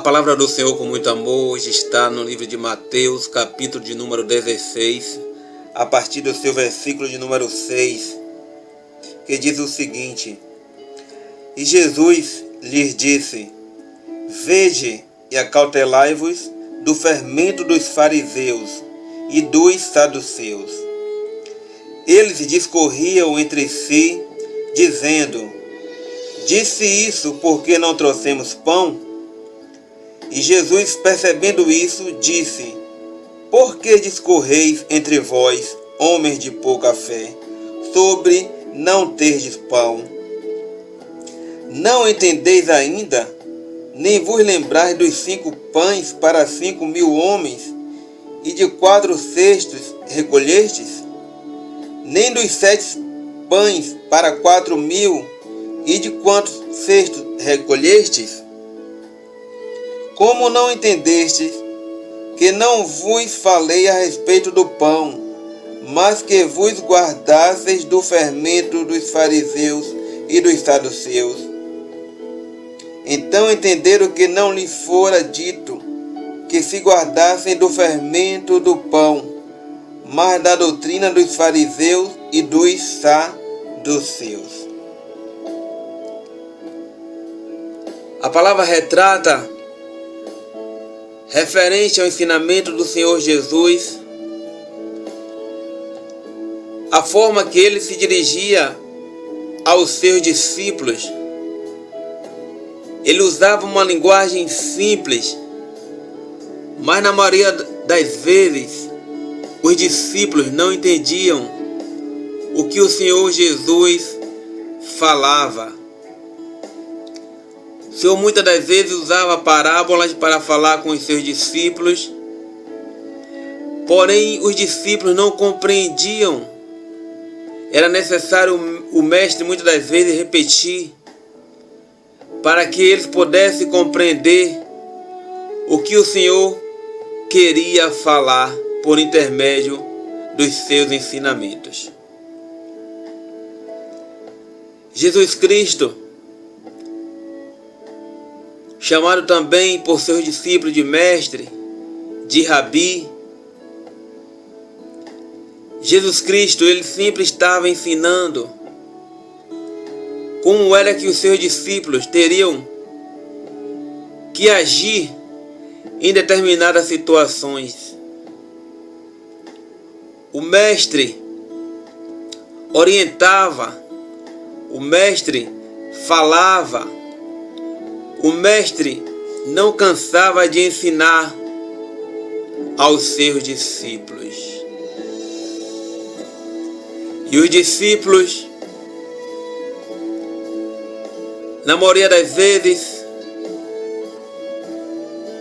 A palavra do Senhor com muito amor hoje está no livro de Mateus, capítulo de número 16, a partir do seu versículo de número 6, que diz o seguinte: E Jesus lhes disse: Vede e acautelai-vos do fermento dos fariseus e dos saduceus. Eles discorriam entre si, dizendo: Disse isso porque não trouxemos pão? E Jesus, percebendo isso, disse: Por que discorreis entre vós, homens de pouca fé, sobre não terdes pão? Não entendeis ainda, nem vos lembrais dos 5 pães para 5.000 homens, e de 4 cestos recolhestes? Nem dos 7 pães para 4.000, e de quantos cestos recolhestes? Como não entendestes que não vos falei a respeito do pão, mas que vos guardasseis do fermento dos fariseus e dos saduceus? Então entenderam que não lhes fora dito que se guardassem do fermento do pão, mas da doutrina dos fariseus e dos saduceus. A palavra retrata referente ao ensinamento do Senhor Jesus, a forma que ele se dirigia aos seus discípulos. Ele usava uma linguagem simples, mas na maioria das vezes os discípulos não entendiam o que o Senhor Jesus falava. O Senhor muitas das vezes usava parábolas para falar com os seus discípulos, porém os discípulos não compreendiam. Era necessário o mestre muitas das vezes repetir para que eles pudessem compreender o que o Senhor queria falar por intermédio dos seus ensinamentos. Jesus Cristo, chamado também por seus discípulos de mestre, de rabi, Jesus Cristo, ele sempre estava ensinando como era que os seus discípulos teriam que agir em determinadas situações. O mestre orientava, o mestre falava, o mestre não cansava de ensinar aos seus discípulos. E os discípulos, na maioria das vezes,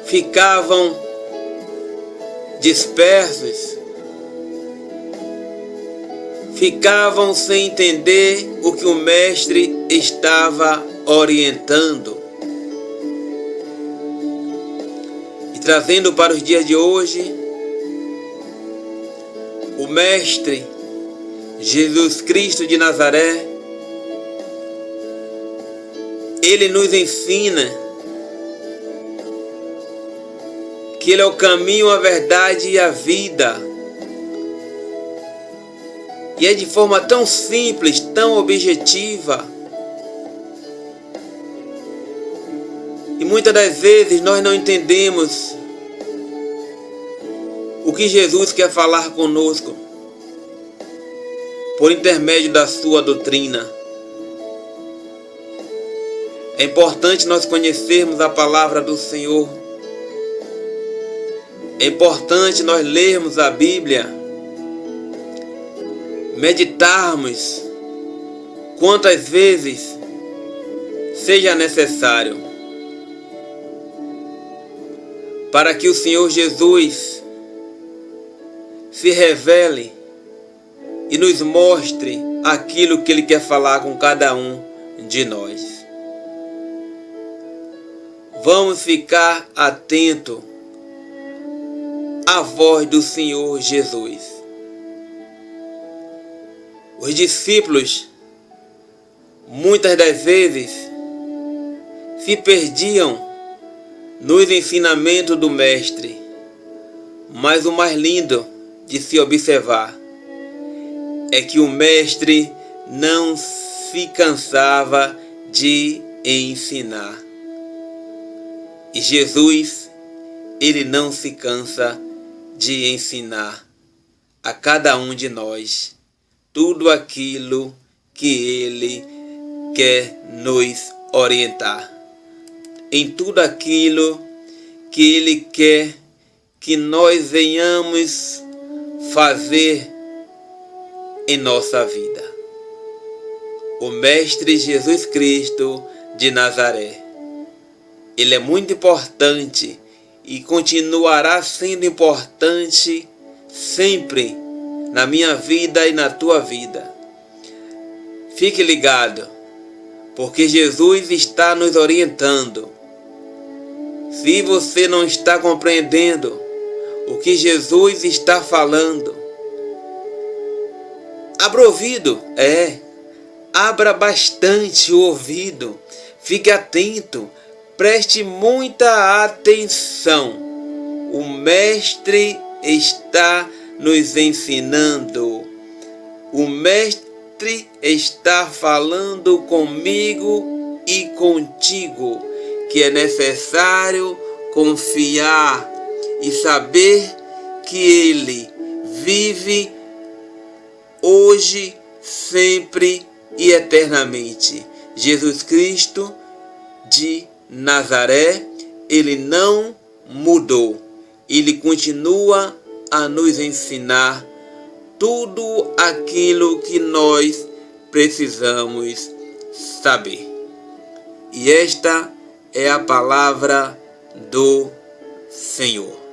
ficavam dispersos, ficavam sem entender o que o mestre estava orientando. E trazendo para os dias de hoje, o mestre Jesus Cristo de Nazaré, ele nos ensina que ele é o caminho, a verdade e a vida. E é de forma tão simples, tão objetiva. E muitas das vezes nós não entendemos o que Jesus quer falar conosco por intermédio da sua doutrina. É importante nós conhecermos a palavra do Senhor. É importante nós lermos a Bíblia, meditarmos quantas vezes seja necessário, para que o Senhor Jesus se revele e nos mostre aquilo que Ele quer falar com cada um de nós. Vamos ficar atentos à voz do Senhor Jesus. Os discípulos, muitas das vezes, se perdiam nos ensinamentos do Mestre. Mas o mais lindo de se observar é que o Mestre não se cansava de ensinar. E Jesus, ele não se cansa de ensinar a cada um de nós tudo aquilo que ele quer nos orientar. Em tudo aquilo que ele quer que nós venhamos fazer em nossa vida. O Mestre Jesus Cristo de Nazaré, ele é muito importante e continuará sendo importante sempre na minha vida e na tua vida. Fique ligado, porque Jesus está nos orientando. Se você não está compreendendo o que Jesus está falando, abra o ouvido, abra bastante o ouvido, fique atento, preste muita atenção. O Mestre está nos ensinando. O Mestre está falando comigo e contigo que é necessário confiar e saber que Ele vive hoje, sempre e eternamente. Jesus Cristo de Nazaré, ele não mudou. Ele continua a nos ensinar tudo aquilo que nós precisamos saber. E esta é a palavra do Senhor.